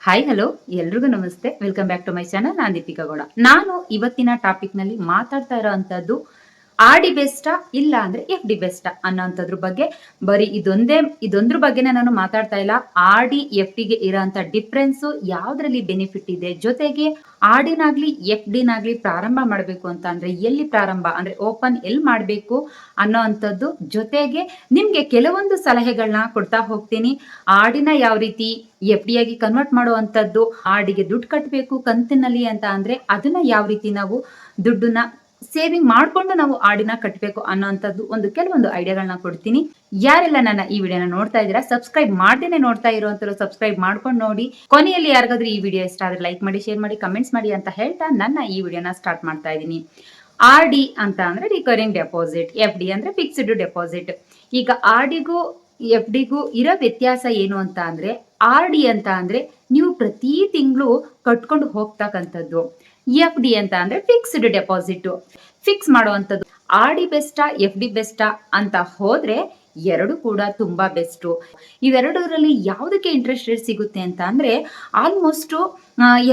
Hi hello ಎಲ್ರಿಗೂ ನಮಸ್ತೆ. Welcome back to my channel. ನಾನು ದೀಪಿಕಾ ಗೌಡ. ನಾನು ಇವತ್ತಿನ ಟಾಪಿಕ್ ನಲ್ಲಿ ಮಾತಾಡ್ತಾ ಇರೋಂಥದ್ದು ಆರ್ ಡಿ ಬೆಸ್ಟಾ ಇಲ್ಲ ಅಂದ್ರೆ ಎಫ್ ಡಿ ಬೆಸ್ಟಾ ಅನ್ನೋಂಥದ್ರ ಬಗ್ಗೆ. ಬರೀ ಇದೊಂದ್ರ ಬಗ್ಗೆನೇ ನಾನು ಮಾತಾಡ್ತಾ ಇಲ್ಲ. ಆರ್ ಡಿ ಎಫ್ ಡಿಗೆ ಇರೋಂಥ ಡಿಫ್ರೆನ್ಸ್, ಯಾವ್ದ್ರಲ್ಲಿ ಬೆನಿಫಿಟ್ ಇದೆ, ಜೊತೆಗೆ ಆರ್ ಡಿನಾಗ್ಲಿ ಎಫ್ ಡಿನಾಗ್ಲಿ ಪ್ರಾರಂಭ ಮಾಡಬೇಕು ಅಂತ ಅಂದ್ರೆ ಎಲ್ಲಿ ಪ್ರಾರಂಭ ಅಂದ್ರೆ ಓಪನ್ ಎಲ್ಲಿ ಮಾಡಬೇಕು ಅನ್ನೋ ಅಂಥದ್ದು, ಜೊತೆಗೆ ನಿಮ್ಗೆ ಕೆಲವೊಂದು ಸಲಹೆಗಳನ್ನ ಕೊಡ್ತಾ ಹೋಗ್ತೀನಿ. ಆರ್ ಡಿನ ಯಾವ ರೀತಿ ಎಫ್ ಡಿ ಆಗಿ ಕನ್ವರ್ಟ್ ಮಾಡುವಂಥದ್ದು, ಆರ್ ಡಿಗೆ ದುಡ್ಡು ಕಟ್ಟಬೇಕು ಕಂತಿನಲ್ಲಿ ಅಂತ ಅಂದ್ರೆ ಅದನ್ನ ಯಾವ ರೀತಿ ನಾವು ದುಡ್ಡನ್ನ ಸೇವಿಂಗ್ ಮಾಡ್ಕೊಂಡು ನಾವು ಆಡಿನ ಕಟ್ಟಬೇಕು ಅನ್ನೋಂಥದ್ದು ಕೆಲವೊಂದು ಐಡಿಯಾಗಳನ್ನ ಕೊಡ್ತೀನಿ. ಯಾರೆಲ್ಲ ನನ್ನ ಈ ವಿಡಿಯೋನ ನೋಡ್ತಾ ಇದ್ದೀರಾ, ಸಬ್ಸ್ಕ್ರೈಬ್ ಮಾಡ್ದೇನೆ ನೋಡ್ತಾ ಇರುವಂತರು ಸಬ್ಸ್ಕ್ರೈಬ್ ಮಾಡ್ಕೊಂಡು ನೋಡಿ. ಕೊನೆಯಲ್ಲಿ ಯಾರಿಗಾದ್ರೂ ಈ ವಿಡಿಯೋ ಇಷ್ಟ ಆದ್ರೆ ಲೈಕ್ ಮಾಡಿ, ಶೇರ್ ಮಾಡಿ, ಕಮೆಂಟ್ಸ್ ಮಾಡಿ ಅಂತ ಹೇಳ್ತಾ ನನ್ನ ಈ ವಿಡಿಯೋನ ಸ್ಟಾರ್ಟ್ ಮಾಡ್ತಾ ಇದ್ದೀನಿ. ಆರ್ ಡಿ ಅಂತ ಅಂದ್ರೆ ರಿಕರಿಂಗ್ ಡೆಪಾಸಿಟ್, ಎಫ್ ಡಿ ಅಂದ್ರೆ ಫಿಕ್ಸ್ಡ್ ಡೆಪಾಸಿಟ್. ಈಗ ಆರ್ ಡಿಗೂ ಎಫ್ ಡಿಗೂ ಇರೋ ವ್ಯತ್ಯಾಸ ಏನು ಅಂತ ಅಂದ್ರೆ, ಆರ್ ಡಿ ಅಂತ ಅಂದ್ರೆ ನೀವು ಪ್ರತಿ ತಿಂಗಳು ಕಟ್ಕೊಂಡು ಹೋಗ್ತಕ್ಕಂಥದ್ದು. ಎಫ್ ಡಿ ಅಂತ ಅಂದ್ರೆ ಫಿಕ್ಸ್ಡ್ ಡೆಪಾಸಿಟ್, ಫಿಕ್ಸ್ ಮಾಡುವಂಥದ್ದು. ಆರ್ ಡಿ ಬೆಸ್ಟಾ ಎಫ್ ಡಿ ಬೆಸ್ಟಾ ಅಂತ ಹೋದ್ರೆ ಎರಡು ಕೂಡ ತುಂಬಾ ಬೆಸ್ಟ್. ಇವೆರಡರಲ್ಲಿ ಯಾವುದಕ್ಕೆ ಇಂಟ್ರೆಸ್ಟ್ ರೇಟ್ ಸಿಗುತ್ತೆ ಅಂತ ಅಂದ್ರೆ ಆಲ್ಮೋಸ್ಟ್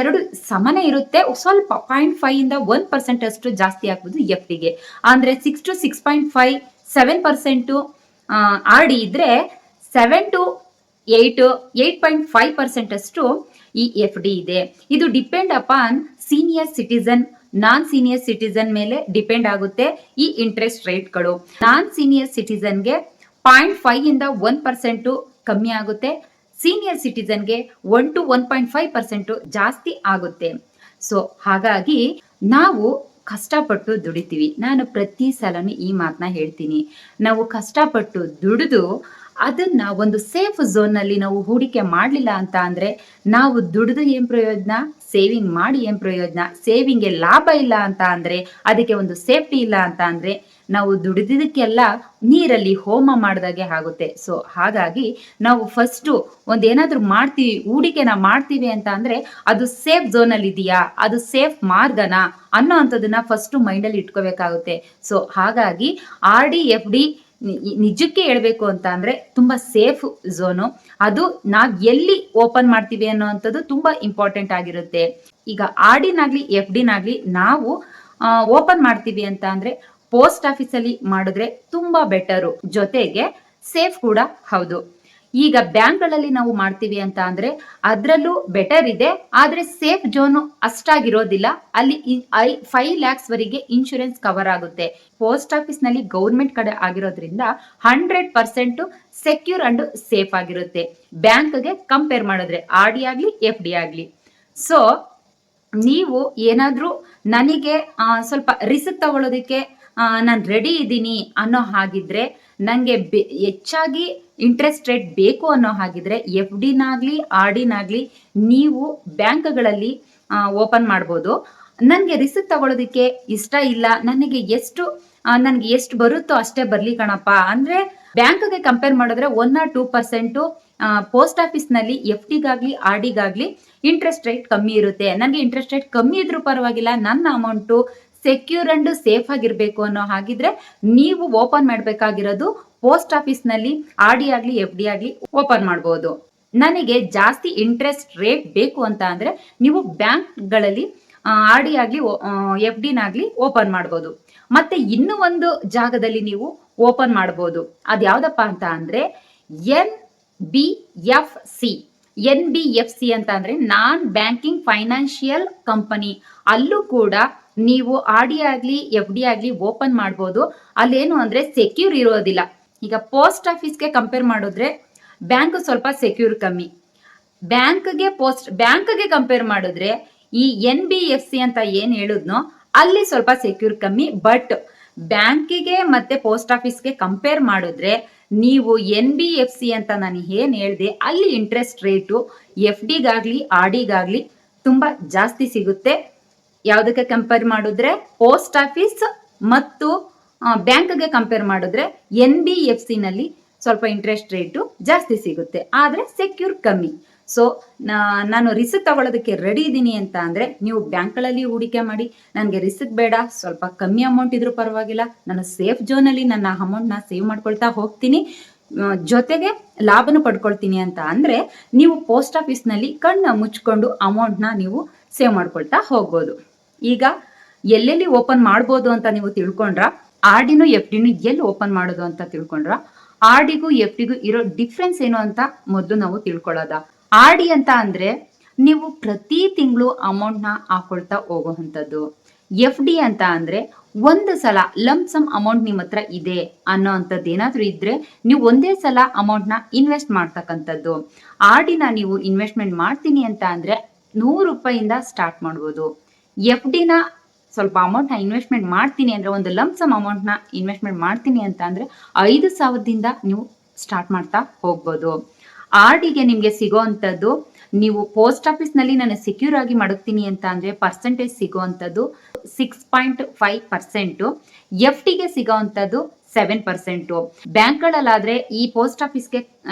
ಎರಡು ಸಮಾನ ಇರುತ್ತೆ. ಸ್ವಲ್ಪ 0.5 ಇಂದ 1% ಅಷ್ಟು ಜಾಸ್ತಿ ಆಗ್ಬೋದು ಎಫ್ ಡಿಗೆ. ಅಂದ್ರೆ 6 to 6.5 7% ಆರ್ ಡಿ ಇದ್ರೆ 7 to 8.5% ಅಷ್ಟು ಈ ಎಫ್ ಡಿ ಇದೆ. ಇದು ಡಿಪೆಂಡ್ ಅಪಾನ್ ಸೀನಿಯರ್ ಸಿಟಿಸನ್, ನಾನ್ ಸೀನಿಯರ್ ಸಿಟಿಸನ್ ಮೇಲೆ ಡಿಪೆಂಡ್ ಆಗುತ್ತೆ ಈ ಇಂಟ್ರೆಸ್ಟ್ ರೇಟ್ಗಳು. ನಾನ್ ಸೀನಿಯರ್ ಸಿಟಿಸನ್ಗೆ 0.5 ಇಂದ 1% ಕಮ್ಮಿ ಆಗುತ್ತೆ, ಸೀನಿಯರ್ ಸಿಟಿಸನ್ಗೆ 1 to 1.5% ಜಾಸ್ತಿ ಆಗುತ್ತೆ. ಸೊ ಹಾಗಾಗಿ ನಾವು ಕಷ್ಟಪಟ್ಟು ದುಡಿತೀವಿ. ನಾನು ಪ್ರತಿ ಸಲನೂ ಈ ಮಾತನ್ನ ಹೇಳ್ತೀನಿ. ನಾವು ಕಷ್ಟಪಟ್ಟು ದುಡಿದು ಅದನ್ನ ಒಂದು ಸೇಫ್ ಝೋನ್ ನಲ್ಲಿ ನಾವು ಹೂಡಿಕೆ ಮಾಡಲಿಲ್ಲ ಅಂತ ಅಂದ್ರೆ ನಾವು ದುಡಿದು ಏನ್ ಪ್ರಯೋಜನ, ಸೇವಿಂಗ್ ಮಾಡಿ ಏನ್ ಪ್ರಯೋಜನ. ಸೇವಿಂಗ್ಗೆ ಲಾಭ ಇಲ್ಲ ಅಂತ ಅಂದ್ರೆ, ಅದಕ್ಕೆ ಒಂದು ಸೇಫ್ಟಿ ಇಲ್ಲ ಅಂತ ಅಂದ್ರೆ ನಾವು ದುಡಿದಿದ್ದಕ್ಕೆಲ್ಲ ನೀರಲ್ಲಿ ಹೋಮ ಮಾಡಿದಾಗೆ ಆಗುತ್ತೆ. ಸೊ ಹಾಗಾಗಿ ನಾವು ಫಸ್ಟ್ ಏನಾದ್ರೂ ಮಾಡ್ತೀವಿ, ಹೂಡಿಕೆನ ಮಾಡ್ತೀವಿ ಅಂತ ಅಂದ್ರೆ ಅದು ಸೇಫ್ ಝೋನ್ ಅಲ್ಲಿ ಇದೆಯಾ, ಅದು ಸೇಫ್ ಮಾರ್ಗನ ಅನ್ನೋ ಅಂಥದನ್ನ ಫಸ್ಟ್ ಮೈಂಡ್ ಅಲ್ಲಿ ಇಟ್ಕೋಬೇಕಾಗುತ್ತೆ. ಸೊ ಹಾಗಾಗಿ ಆರ್ ಡಿ ಎಫ್ ಡಿ ನಿಜಕ್ಕೆ ಹೇಳ್ಬೇಕು ಅಂತ ಅಂದ್ರೆ ತುಂಬಾ ಸೇಫ್ ಝೋನು. ಅದು ನಾವ್ ಎಲ್ಲಿ ಓಪನ್ ಮಾಡ್ತೀವಿ ಅನ್ನೋಂಥದ್ದು ತುಂಬಾ ಇಂಪಾರ್ಟೆಂಟ್ ಆಗಿರುತ್ತೆ. ಈಗ ಆರ್ ಡಿನಾಗ್ಲಿ ಎಫ್ ಡಿನಾಗ್ಲಿ ನಾವು ಓಪನ್ ಮಾಡ್ತೀವಿ ಅಂತ ಅಂದ್ರೆ ಪೋಸ್ಟ್ ಆಫೀಸ್ ಅಲ್ಲಿ ಮಾಡಿದ್ರೆ ತುಂಬಾ ಬೆಟರು, ಜೊತೆಗೆ ಸೇಫ್ ಕೂಡ ಹೌದು. ಈಗ ಬ್ಯಾಂಕ್ಗಳಲ್ಲಿ ನಾವು ಮಾಡ್ತೀವಿ ಅಂತ ಅಂದ್ರೆ ಅದ್ರಲ್ಲೂ ಬೆಟರ್ ಇದೆ, ಆದ್ರೆ ಸೇಫ್ ಝೋನು ಅಷ್ಟಾಗಿರೋದಿಲ್ಲ. ಅಲ್ಲಿ 5 lakhs ವರೆಗೆ ಇನ್ಶೂರೆನ್ಸ್ ಕವರ್ ಆಗುತ್ತೆ. ಪೋಸ್ಟ್ ಆಫೀಸ್ ನಲ್ಲಿ ಗೌರ್ಮೆಂಟ್ ಕಡೆ ಆಗಿರೋದ್ರಿಂದ 100% ಸೆಕ್ಯೂರ್ ಅಂಡ್ ಸೇಫ್ ಆಗಿರುತ್ತೆ ಬ್ಯಾಂಕ್ಗೆ ಕಂಪೇರ್ ಮಾಡಿದ್ರೆ, ಆರ್ ಡಿ ಆಗ್ಲಿ ಎಫ್ ಡಿ ಆಗ್ಲಿ. ಸೊ ನೀವು ಏನಾದ್ರೂ ನನಗೆ ಸ್ವಲ್ಪ ರಿಸ್ಕ್ ತಗೊಳ್ಳೋದಕ್ಕೆ ನಾನು ರೆಡಿ ಇದ್ದೀನಿ ಅನ್ನೋ ಹಾಗಿದ್ರೆ, ನನಗೆ ಹೆಚ್ಚಾಗಿ ಇಂಟ್ರೆಸ್ಟ್ ರೇಟ್ ಬೇಕು ಅನ್ನೋ ಹಾಗಿದ್ರೆ ಎಫ್ ಡಿನಾಗ್ಲಿ ಆರ್ ಡಿನಾಗ್ಲಿ ನೀವು ಬ್ಯಾಂಕ್ಗಳಲ್ಲಿ ಓಪನ್ ಮಾಡ್ಬೋದು. ನನಗೆ ರಿಸ್ಕ್ ತಗೊಳ್ಳೋದಕ್ಕೆ ಇಷ್ಟ ಇಲ್ಲ, ನನಗೆ ಎಷ್ಟು ಬರುತ್ತೋ ಅಷ್ಟೇ ಬರ್ಲಿ ಕಣಪ್ಪ ಅಂದ್ರೆ ಬ್ಯಾಂಕ್ಗೆ ಕಂಪೇರ್ ಮಾಡಿದ್ರೆ 1 or 2% ಪೋಸ್ಟ್ ಆಫೀಸ್ ನಲ್ಲಿ ಎಫ್ ಡಿಗಾಗ್ಲಿ ಆರ್ ಡಿಗಾಗ್ಲಿ ಇಂಟ್ರೆಸ್ಟ್ ರೇಟ್ ಕಮ್ಮಿ ಇರುತ್ತೆ. ನನಗೆ ಇಂಟ್ರೆಸ್ಟ್ ರೇಟ್ ಕಮ್ಮಿ ಇದ್ರೂ ಪರವಾಗಿಲ್ಲ, ನನ್ನ ಅಮೌಂಟು ಸೆಕ್ಯೂರ್ ಅಂಡ್ ಸೇಫ್ ಆಗಿರ್ಬೇಕು ಅನ್ನೋ ಹಾಗಿದ್ರೆ ನೀವು ಓಪನ್ ಮಾಡಬೇಕಾಗಿರೋದು ಪೋಸ್ಟ್ ಆಫೀಸ್ ನಲ್ಲಿ ಆರ್ ಡಿ ಆಗ್ಲಿ ಎಫ್ ಡಿ ಆಗ್ಲಿ ಓಪನ್ ಮಾಡಬಹುದು. ನನಗೆ ಜಾಸ್ತಿ ಇಂಟ್ರೆಸ್ಟ್ ರೇಟ್ ಬೇಕು ಅಂತ ಅಂದ್ರೆ ನೀವು ಬ್ಯಾಂಕ್ಗಳಲ್ಲಿ ಆರ್ ಡಿ ಆಗ್ಲಿ ಎಫ್ ಡಿನಾಗ್ಲಿ ಓಪನ್ ಮಾಡಬಹುದು. ಮತ್ತೆ ಇನ್ನು ಒಂದು ಜಾಗದಲ್ಲಿ ನೀವು ಓಪನ್ ಮಾಡಬಹುದು. ಅದ್ಯಾವ್ದಪ್ಪ ಅಂತ ಅಂದ್ರೆ NBFC. NBFC ಅಂತ ಅಂದ್ರೆ ನಾನ್ ಬ್ಯಾಂಕಿಂಗ್ ಫೈನಾನ್ಷಿಯಲ್ ಕಂಪನಿ. ಅಲ್ಲೂ ಕೂಡ ನೀವು ಆರ್ ಡಿ ಆಗ್ಲಿ ಎಫ್ ಡಿ ಆಗ್ಲಿ ಓಪನ್ ಮಾಡ್ಬೋದು. ಅಲ್ಲೇನು ಅಂದ್ರೆ ಸೆಕ್ಯೂರ್ ಇರೋದಿಲ್ಲ. ಈಗ ಪೋಸ್ಟ್ ಆಫೀಸ್ಗೆ ಕಂಪೇರ್ ಮಾಡಿದ್ರೆ ಬ್ಯಾಂಕ್ ಸ್ವಲ್ಪ ಸೆಕ್ಯೂರ್ ಕಮ್ಮಿ. ಬ್ಯಾಂಕ್ಗೆ ಕಂಪೇರ್ ಮಾಡಿದ್ರೆ ಈ NBFC ಅಂತ ಏನ್ ಹೇಳಿದ್ನೋ ಅಲ್ಲಿ ಸ್ವಲ್ಪ ಸೆಕ್ಯೂರ್ ಕಮ್ಮಿ. ಬಟ್ ಬ್ಯಾಂಕಿಗೆ ಮತ್ತೆ ಪೋಸ್ಟ್ ಆಫೀಸ್ಗೆ ಕಂಪೇರ್ ಮಾಡಿದ್ರೆ ನೀವು NBFC ಅಂತ ನಾನು ಏನ್ ಹೇಳಿದೆ ಅಲ್ಲಿ ಇಂಟ್ರೆಸ್ಟ್ ರೇಟು ಎಫ್ ಡಿಗಾಗ್ಲಿ ಆರ್ ಡಿಗಾಗ್ಲಿ ತುಂಬಾ ಜಾಸ್ತಿ ಸಿಗುತ್ತೆ. ಯಾವುದಕ್ಕೆ ಕಂಪೇರ್ ಮಾಡಿದ್ರೆ ಪೋಸ್ಟ್ ಆಫೀಸ್ ಮತ್ತು ಬ್ಯಾಂಕ್ಗೆ ಕಂಪೇರ್ ಮಾಡಿದ್ರೆ NBFC ನಲ್ಲಿ ಸ್ವಲ್ಪ ಇಂಟ್ರೆಸ್ಟ್ ರೇಟು ಜಾಸ್ತಿ ಸಿಗುತ್ತೆ, ಆದ್ರೆ ಸೆಕ್ಯೂರ್ ಕಮ್ಮಿ. ಸೊ ನಾನು ರಿಸ್ಕ್ ತಗೊಳ್ಳೋದಕ್ಕೆ ರೆಡಿ ಇದ್ದೀನಿ ಅಂತ ಅಂದ್ರೆ ನೀವು ಬ್ಯಾಂಕ್ಗಳಲ್ಲಿ ಹೂಡಿಕೆ ಮಾಡಿ. ನನಗೆ ರಿಸ್ಕ್ ಬೇಡ, ಸ್ವಲ್ಪ ಕಮ್ಮಿ ಅಮೌಂಟ್ ಇದ್ರೂ ಪರವಾಗಿಲ್ಲ, ನಾನು ಸೇಫ್ ಝೋನ್ ಅಲ್ಲಿ ನನ್ನ ಅಮೌಂಟ್ ನ ಸೇವ್ ಮಾಡ್ಕೊಳ್ತಾ ಹೋಗ್ತೀನಿ. ಜೊತೆಗೆ ಲಾಭನು ಪಡ್ಕೊಳ್ತೀನಿ ಅಂತ ಅಂದ್ರೆ ನೀವು ಪೋಸ್ಟ್ ಆಫೀಸ್ನಲ್ಲಿ ಕಣ್ಣ ಮುಚ್ಕೊಂಡು ಅಮೌಂಟ್ನ ನೀವು ಸೇವ್ ಮಾಡ್ಕೊಳ್ತಾ ಹೋಗ್ಬೋದು. ಈಗ ಎಲ್ಲೆಲ್ಲಿ ಓಪನ್ ಮಾಡ್ಬೋದು ಅಂತ ನೀವು ತಿಳ್ಕೊಂಡ್ರ, ಆರ್ ಡಿನು ಎಫ್ ಡಿನು ಎಲ್ಲಿ ಓಪನ್ ಮಾಡೋದು ಅಂತ ತಿಳ್ಕೊಂಡ್ರ, ಆರ್ ಡಿಗೂ ಎಫ್ ಡಿಗೂ ಇರೋ ಡಿಫ್ರೆನ್ಸ್ ಏನು ಅಂತ ಮೊದಲು ನಾವು ತಿಳ್ಕೊಳ್ಳೋದ. ಆರ್ ಡಿ ಅಂತ ಅಂದ್ರೆ ನೀವು ಪ್ರತಿ ತಿಂಗಳು ಅಮೌಂಟ್ನ ಹಾಕೊಳ್ತಾ ಹೋಗುವಂಥದ್ದು. ಎಫ್ ಡಿ ಅಂತ ಅಂದ್ರೆ ಒಂದು ಸಲ ಲಂಪ್ ಸಮ್ ಅಮೌಂಟ್ ನಿಮ್ಮ ಹತ್ರ ಇದೆ ಅನ್ನೋ ಅಂಥದ್ದು ಏನಾದ್ರೂ ಇದ್ರೆ ನೀವು ಒಂದೇ ಸಲ ಅಮೌಂಟ್ನ ಇನ್ವೆಸ್ಟ್ ಮಾಡ್ತಕ್ಕಂಥದ್ದು. ಆರ್ ಡಿನ ನೀವು ಇನ್ವೆಸ್ಟ್ಮೆಂಟ್ ಮಾಡ್ತೀನಿ ಅಂತ ಅಂದ್ರೆ 100 ರೂಪಾಯಿಂದ ಸ್ಟಾರ್ಟ್ ಮಾಡ್ಬೋದು. ಎಫ್ ಡಿನ ಸ್ವಲ್ಪ ಅಮೌಂಟ್ನ ಇನ್ವೆಸ್ಟ್ಮೆಂಟ್ ಮಾಡ್ತೀನಿ ಅಂದ್ರೆ, ಒಂದು ಲಂಪ್ ಸಮ್ ಅಮೌಂಟ್ನ ಇನ್ವೆಸ್ಟ್ಮೆಂಟ್ ಮಾಡ್ತೀನಿ ಅಂತ ಅಂದ್ರೆ 5,000ದಿಂದ ನೀವು ಸ್ಟಾರ್ಟ್ ಮಾಡ್ತಾ ಹೋಗ್ಬೋದು. ಆರ್ ಡಿಗೆ ನಿಮಗೆ ಸಿಗೋವಂಥದ್ದು, ನೀವು ಪೋಸ್ಟ್ ಆಫೀಸ್ನಲ್ಲಿ ನಾನು ಸೆಕ್ಯೂರ್ ಆಗಿ ಮಡಗ್ತೀನಿ ಅಂತ ಅಂದ್ರೆ ಪರ್ಸೆಂಟೇಜ್ ಸಿಗೋವಂಥದ್ದು 6.5%. ಎಫ್ ಡಿಗೆ ಸಿಗೋವಂಥದ್ದು 7%. ಬ್ಯಾಂಕ್ಗಳಲ್ಲಾದ್ರೆ ಈ ಪೋಸ್ಟ್ ಆಫೀಸ್ಗೆ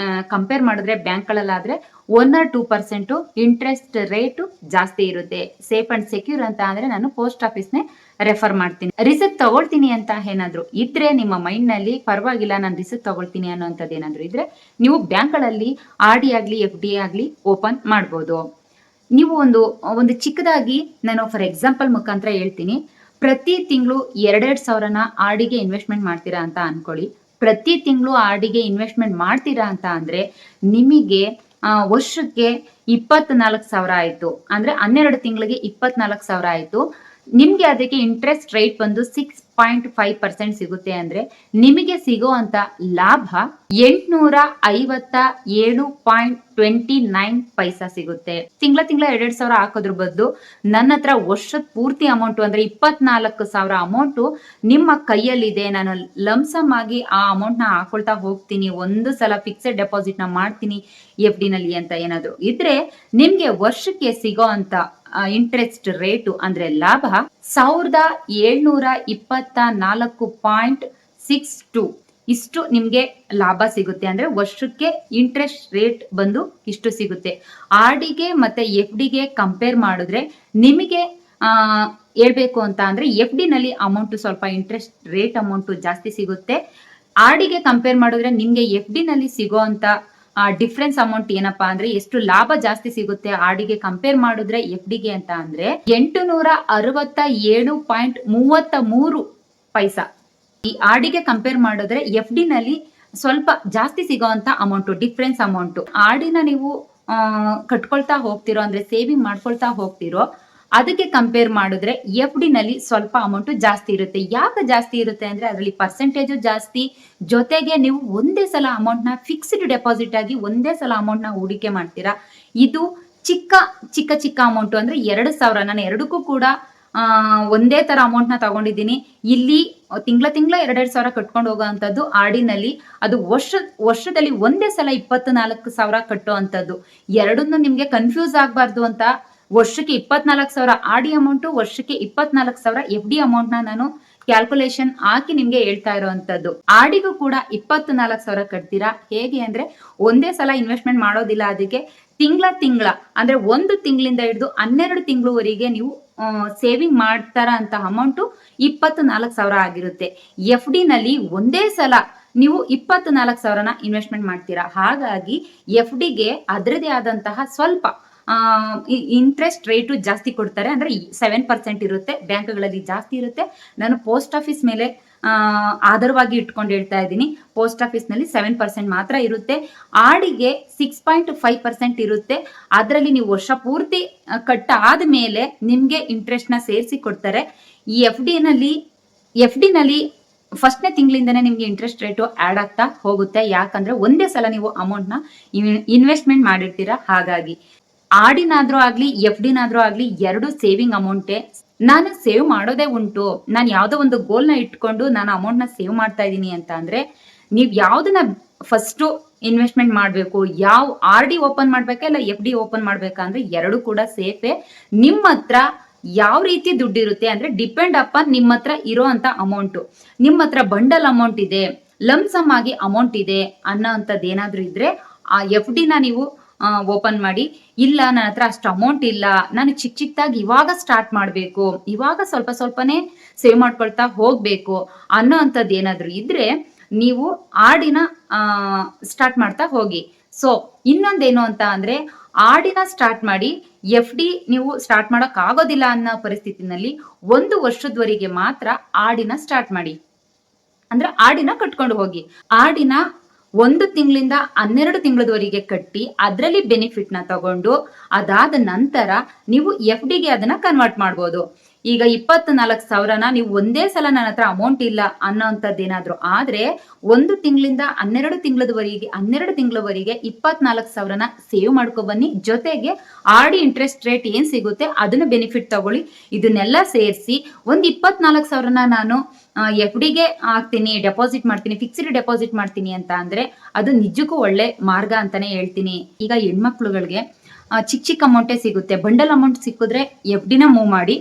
ಕಂಪೇರ್ ಮಾಡಿದ್ರೆ ಬ್ಯಾಂಕ್ಗಳಲ್ಲಾದ್ರೆ 1 or 2% ಇಂಟ್ರೆಸ್ಟ್ ರೇಟು ಜಾಸ್ತಿ ಇರುತ್ತೆ. ಸೇಫ್ ಅಂಡ್ ಸೆಕ್ಯೂರ್ ಅಂತ ಅಂದ್ರೆ ನಾನು ಪೋಸ್ಟ್ ಆಫೀಸ್ನೇ ರೆಫರ್ ಮಾಡ್ತೀನಿ. ರಿಸ್ಕ್ ತಗೊಳ್ತೀನಿ ಅಂತ ಏನಾದ್ರು ಇದ್ರೆ ನಿಮ್ಮ ಮೈಂಡ್ ನಲ್ಲಿ, ಪರವಾಗಿಲ್ಲ ನಾನು ರಿಸ್ಕ್ ತಗೊಳ್ತೀನಿ ಅನ್ನೋಂಥದ್ದು ಏನಾದ್ರು ಇದ್ರೆ ನೀವು ಬ್ಯಾಂಕ್ಗಳಲ್ಲಿ ಆರ್ ಡಿ ಆಗ್ಲಿ ಎಫ್ ಡಿ ಆಗ್ಲಿ ಓಪನ್ ಮಾಡ್ಬೋದು. ನೀವು ಒಂದು ಚಿಕ್ಕದಾಗಿ ನಾನು ಫಾರ್ ಎಕ್ಸಾಂಪಲ್ ಮುಖಾಂತರ ಹೇಳ್ತೀನಿ. ಪ್ರತಿ ತಿಂಗಳು 2,000ನ ಆರ್ ಡಿಗೆ ಇನ್ವೆಸ್ಟ್ಮೆಂಟ್ ಮಾಡ್ತೀರಾ ಅಂತ ಅನ್ಕೊಳ್ಳಿ. ಪ್ರತಿ ತಿಂಗಳು ಆರ್ ಡಿಗೆ ಇನ್ವೆಸ್ಟ್ಮೆಂಟ್ ಮಾಡ್ತೀರಾ ಅಂತ ಅಂದ್ರೆ ನಿಮಗೆ ವರ್ಷಕ್ಕೆ 24,000 ಆಯ್ತು ಅಂದ್ರೆ 12 ತಿಂಗಳಿಗೆ 24,000 ಆಯ್ತು. ನಿಮ್ಗೆ ಅದಕ್ಕೆ ಇಂಟ್ರೆಸ್ಟ್ ರೇಟ್ ಬಂದು 6.5% ಸಿಗುತ್ತೆ ಅಂದ್ರೆ ನಿಮಗೆ ಸಿಗೋ ಅಂತ ಲಾಭ 857.29 ಸಿಗುತ್ತೆ. ತಿಂಗಳ 2,000 ಹಾಕೋದ್ರ ಬದಲು ನನ್ನ ಹತ್ರ ವರ್ಷದ ಪೂರ್ತಿ ಅಮೌಂಟ್ ಅಂದ್ರೆ 24,000 ಅಮೌಂಟ್ ನಿಮ್ಮ ಕೈಯಲ್ಲಿದೆ, ನಾನು ಲಂಸಮ್ ಆಗಿ ಆ ಅಮೌಂಟ್ ನ ಹಾಕೊಳ್ತಾ ಹೋಗ್ತೀನಿ, ಒಂದು ಸಲ ಫಿಕ್ಸೆಡ್ ಡೆಪಾಸಿಟ್ ನ ಮಾಡ್ತೀನಿ ಎಫ್ ಡಿ ನಲ್ಲಿ ಅಂತ ಏನಾದ್ರು ಇದ್ರೆ ನಿಮ್ಗೆ ವರ್ಷಕ್ಕೆ ಸಿಗೋ ಅಂತ ಇಂಟ್ರೆಸ್ಟ್ ರೇಟು ಅಂದ್ರೆ ಲಾಭ 1,724.62 ಇಷ್ಟು ನಿಮ್ಗೆ ಲಾಭ ಸಿಗುತ್ತೆ. ಅಂದ್ರೆ ವರ್ಷಕ್ಕೆ ಇಂಟ್ರೆಸ್ಟ್ ರೇಟ್ ಬಂದು ಇಷ್ಟು ಸಿಗುತ್ತೆ. ಆರ್ ಡಿಗೆ ಮತ್ತೆ ಎಫ್ ಡಿಗೆ ಕಂಪೇರ್ ಮಾಡಿದ್ರೆ ನಿಮಗೆ ಹೇಳ್ಬೇಕು ಅಂತ ಅಂದ್ರೆ ಎಫ್ ಡಿ ನಲ್ಲಿ ಅಮೌಂಟ್ ಸ್ವಲ್ಪ ಇಂಟ್ರೆಸ್ಟ್ ರೇಟ್ ಅಮೌಂಟ್ ಜಾಸ್ತಿ ಸಿಗುತ್ತೆ. ಆರ್ ಡಿಗೆ ಕಂಪೇರ್ ಮಾಡಿದ್ರೆ ನಿಮ್ಗೆ ಎಫ್ ಡಿ ನಲ್ಲಿ ಸಿಗೋ ಅಂತ ಡಿಫ್ರೆನ್ಸ್ ಅಮೌಂಟ್ ಏನಪ್ಪಾ ಅಂದ್ರೆ ಎಷ್ಟು ಲಾಭ ಜಾಸ್ತಿ ಸಿಗುತ್ತೆ ಆರ್ ಡಿಗೆ ಕಂಪೇರ್ ಮಾಡಿದ್ರೆ ಎಫ್ ಡಿಗೆ ಅಂತ ಅಂದ್ರೆ 867.33 ಈ ಆರ್ ಡಿಗೆ ಕಂಪೇರ್ ಮಾಡಿದ್ರೆ ಎಫ್ ಡಿ ನಲ್ಲಿ ಸ್ವಲ್ಪ ಜಾಸ್ತಿ ಸಿಗೋಂತ ಅಮೌಂಟ್, ಡಿಫ್ರೆನ್ಸ್ ಅಮೌಂಟ್. ಆರ್ ಡಿನ ನೀವು ಕಟ್ಕೊಳ್ತಾ ಹೋಗ್ತಿರೋ ಅಂದ್ರೆ ಸೇವಿಂಗ್ ಮಾಡ್ಕೊಳ್ತಾ ಹೋಗ್ತಿರೋ ಅದಕ್ಕೆ ಕಂಪೇರ್ ಮಾಡಿದ್ರೆ ಎಫ್ ಡಿ ನಲ್ಲಿ ಸ್ವಲ್ಪ ಅಮೌಂಟ್ ಜಾಸ್ತಿ ಇರುತ್ತೆ. ಯಾಕೆ ಜಾಸ್ತಿ ಇರುತ್ತೆ ಅಂದ್ರೆ ಅದರಲ್ಲಿ ಪರ್ಸೆಂಟೇಜು ಜಾಸ್ತಿ, ಜೊತೆಗೆ ನೀವು ಒಂದೇ ಸಲ ಅಮೌಂಟ್ ನ ಫಿಕ್ಸ್ಡ್ ಡೆಪಾಸಿಟ್ ಆಗಿ ಒಂದೇ ಸಲ ಅಮೌಂಟ್ ನ ಹೂಡಿಕೆ ಮಾಡ್ತೀರಾ. ಇದು ಚಿಕ್ಕ ಚಿಕ್ಕ ಚಿಕ್ಕ ಅಮೌಂಟ್ ಅಂದ್ರೆ 2,000. ನಾನು ಎರಡಕ್ಕೂ ಕೂಡ ಒಂದೇ ತರ ಅಮೌಂಟ್ ನ ತಗೊಂಡಿದ್ದೀನಿ. ಇಲ್ಲಿ ತಿಂಗಳ 2,000 ಕಟ್ಕೊಂಡು ಹೋಗೋವಂಥದ್ದು ಆರ್ ಡಿ ನಲ್ಲಿ, ಅದು ವರ್ಷದಲ್ಲಿ ಒಂದೇ ಸಲ 24,000 ಕಟ್ಟೋ ಅಂತದ್ದು. ಎರಡನ್ನೂ ನಿಮ್ಗೆ ಕನ್ಫ್ಯೂಸ್ ಆಗ್ಬಾರ್ದು ಅಂತ ವರ್ಷಕ್ಕೆ 24,000 ಆರ್ ಡಿ ಅಮೌಂಟ್, ವರ್ಷಕ್ಕೆ 24,000 ಎಫ್ ಡಿ ಅಮೌಂಟ್ ನ ನಾನು ಕ್ಯಾಲ್ಕುಲೇಷನ್ ಹಾಕಿ ನಿಮ್ಗೆ ಹೇಳ್ತಾ ಇರೋವಂಥದ್ದು. ಆರ್ ಡಿಗೂ ಕೂಡ 24,000 ಕಟ್ತೀರಾ. ಹೇಗೆ ಅಂದ್ರೆ ಒಂದೇ ಸಲ ಇನ್ವೆಸ್ಟ್ಮೆಂಟ್ ಮಾಡೋದಿಲ್ಲ, ಅದಕ್ಕೆ ತಿಂಗಳ ಅಂದ್ರೆ 1 ತಿಂಗಳಿಂದ ಹಿಡಿದು 12 ತಿಂಗಳವರೆಗೆ ನೀವು ಸೇವಿಂಗ್ ಮಾಡ್ತಾರ ಅಂತ ಅಮೌಂಟ್ 24,000 ಆಗಿರುತ್ತೆ. ಎಫ್ ಡಿ ನಲ್ಲಿ ಒಂದೇ ಸಲ ನೀವು 24,000ನ ಇನ್ವೆಸ್ಟ್ಮೆಂಟ್ ಮಾಡ್ತೀರಾ. ಹಾಗಾಗಿ ಎಫ್ ಡಿಗೆ ಅದರದೇ ಆದಂತಹ ಸ್ವಲ್ಪ ಇಂಟ್ರೆಸ್ಟ್ ರೇಟು ಜಾಸ್ತಿ ಕೊಡ್ತಾರೆ. ಅಂದ್ರೆ 7% ಇರುತ್ತೆ, ಬ್ಯಾಂಕ್ಗಳಲ್ಲಿ ಜಾಸ್ತಿ ಇರುತ್ತೆ. ನಾನು ಪೋಸ್ಟ್ ಆಫೀಸ್ ಮೇಲೆ ಆಧಾರವಾಗಿ ಇಟ್ಕೊಂಡು ಹೇಳ್ತಾ ಇದ್ದೀನಿ. ಪೋಸ್ಟ್ ಆಫೀಸ್ ನಲ್ಲಿ 7% ಮಾತ್ರ ಇರುತ್ತೆ. ಆಡಿಗೆ 6.5% ಇರುತ್ತೆ. ಅದರಲ್ಲಿ ನೀವು ವರ್ಷ ಪೂರ್ತಿ ಕಟ್ಟ ಆದ್ಮೇಲೆ ನಿಮ್ಗೆ ಇಂಟ್ರೆಸ್ಟ್ ನ ಸೇರಿಸಿ ಕೊಡ್ತಾರೆ. ಈ ಎಫ್ ಡಿ ನಲ್ಲಿ ಫಸ್ಟ್ನೇ ತಿಂಗಳಿಂದನೇ ನಿಮ್ಗೆ ಇಂಟ್ರೆಸ್ಟ್ ರೇಟು ಆಡ್ ಆಗ್ತಾ ಹೋಗುತ್ತೆ. ಯಾಕಂದ್ರೆ ಒಂದೇ ಸಲ ನೀವು ಅಮೌಂಟ್ ನ ಇನ್ವೆಸ್ಟ್ಮೆಂಟ್ ಮಾಡಿರ್ತೀರಾ. ಹಾಗಾಗಿ ಆರ್ ಡಿನಾದ್ರೂ ಆಗ್ಲಿ ಎಫ್ ಡಿನಾದ್ರೂ ಆಗ್ಲಿ ಎರಡು ಸೇವಿಂಗ್ ಅಮೌಂಟೇ. ನಾನು ಸೇವ್ ಮಾಡೋದೇ ಉಂಟು. ನಾನು ಯಾವ್ದೋ ಒಂದು ಗೋಲ್ ನ ಇಟ್ಕೊಂಡು ನಾನು ಅಮೌಂಟ್ ನ ಸೇವ್ ಮಾಡ್ತಾ ಇದ್ದೀನಿ ಅಂತ ಅಂದ್ರೆ ನೀವ್ ಯಾವ್ದನ್ನ ಫಸ್ಟ್ ಇನ್ವೆಸ್ಟ್ಮೆಂಟ್ ಮಾಡ್ಬೇಕು, ಯಾವ ಆರ್ ಡಿ ಓಪನ್ ಮಾಡ್ಬೇಕಾ ಇಲ್ಲ ಎಫ್ ಡಿ ಓಪನ್ ಮಾಡ್ಬೇಕಾ ಅಂದ್ರೆ ಎರಡು ಕೂಡ ಸೇಫೇ. ನಿಮ್ಮ ಹತ್ರ ಯಾವ ರೀತಿ ದುಡ್ಡು ಇರುತ್ತೆ ಅಂದ್ರೆ ಡಿಪೆಂಡ್ ಅಪಾನ್ ನಿಮ್ಮ ಹತ್ರ ಇರೋ ಅಂತ ಅಮೌಂಟ್. ನಿಮ್ಮ ಹತ್ರ ಬಂಡಲ್ ಅಮೌಂಟ್ ಇದೆ, ಲಂಸಮ್ ಆಗಿ ಅಮೌಂಟ್ ಇದೆ ಅನ್ನೋ ಅಂತದ್ ಏನಾದ್ರೂ ಇದ್ರೆ ಆ ಎಫ್ ಡಿ ನ ನೀವು ಓಪನ್ ಮಾಡಿ. ಇಲ್ಲ ನನ್ನ ಹತ್ರ ಅಷ್ಟು ಅಮೌಂಟ್ ಇಲ್ಲ, ನಾನು ಚಿಕ್ಕದಾಗಿ ಇವಾಗ ಸ್ಟಾರ್ಟ್ ಮಾಡಬೇಕು, ಇವಾಗ ಸ್ವಲ್ಪ ಸ್ವಲ್ಪನೇ ಸೇವ್ ಮಾಡ್ಕೊಳ್ತಾ ಹೋಗ್ಬೇಕು ಅನ್ನೋ ಅಂತದ್ ಏನಾದ್ರು ಇದ್ರೆ ನೀವು ಆಡಿನ ಸ್ಟಾರ್ಟ್ ಮಾಡ್ತಾ ಹೋಗಿ. ಸೊ ಇನ್ನೊಂದೇನು ಅಂತ ಅಂದ್ರೆ ಆಡಿನ ಸ್ಟಾರ್ಟ್ ಮಾಡಿ ಎಫ್ ಡಿ ನೀವು ಸ್ಟಾರ್ಟ್ ಮಾಡಕ್ ಆಗೋದಿಲ್ಲ ಅನ್ನೋ ಪರಿಸ್ಥಿತಿನಲ್ಲಿ 1 ವರ್ಷದವರೆಗೆ ಮಾತ್ರ ಆಡಿನ ಸ್ಟಾರ್ಟ್ ಮಾಡಿ. ಅಂದ್ರೆ ಆಡಿನ ಕಟ್ಕೊಂಡು ಹೋಗಿ. ಆಡಿನ 1 ತಿಂಗಳಿಂದ 12 ತಿಂಗಳವರೆಗೆ ಕಟ್ಟಿ ಅದರಲ್ಲಿ ಬೆನಿಫಿಟ್ ನ ತಗೊಂಡು ಅದಾದ ನಂತರ ನೀವು ಎಫ್ ಡಿಗೆ ಅದನ್ನ ಕನ್ವರ್ಟ್ ಮಾಡ್ಬೋದು. ಈಗ 24,000ನ ನೀವು ಒಂದೇ ಸಲ ನನ್ನ ಹತ್ರ ಅಮೌಂಟ್ ಇಲ್ಲ ಅನ್ನೋಂಥದ್ದು ಏನಾದ್ರು ಆದ್ರೆ 1 ತಿಂಗಳಿಂದ 12 ತಿಂಗಳವರೆಗೆ 24,000ನ ಸೇವ್ ಮಾಡ್ಕೊ ಬನ್ನಿ. ಜೊತೆಗೆ ಆಡಿ ಇಂಟ್ರೆಸ್ಟ್ ರೇಟ್ ಏನ್ ಸಿಗುತ್ತೆ ಅದನ್ನ ಬೆನಿಫಿಟ್ ತಗೊಳ್ಳಿ. ಇದನ್ನೆಲ್ಲ ಸೇರಿಸಿ ಒಂದ್ 24,000ನ ನಾನು ಎಫ್ ಡಿಗೆ ಹಾಕ್ತೀನಿ, ಡೆಪಾಸಿಟ್ ಮಾಡ್ತೀನಿ, ಫಿಕ್ಸ್ಡ್ ಡೆಪಾಸಿಟ್ ಮಾಡ್ತೀನಿ ಅಂತ ಅಂದ್ರೆ ಅದು ನಿಜಕ್ಕೂ ಒಳ್ಳೆ ಮಾರ್ಗ ಅಂತಾನೆ ಹೇಳ್ತೀನಿ. ಈಗ ಹೆಣ್ಮಕ್ಳುಗಳಿಗೆ ಚಿಕ್ಕ ಚಿಕ್ಕ ಅಮೌಂಟೇ ಸಿಗುತ್ತೆ. ಬಂಡಲ್ ಅಮೌಂಟ್ ಸಿಕ್ಕಿದ್ರೆ ಎಫ್ ಡಿನ ಮೂವ್ ಮಾಡಿ,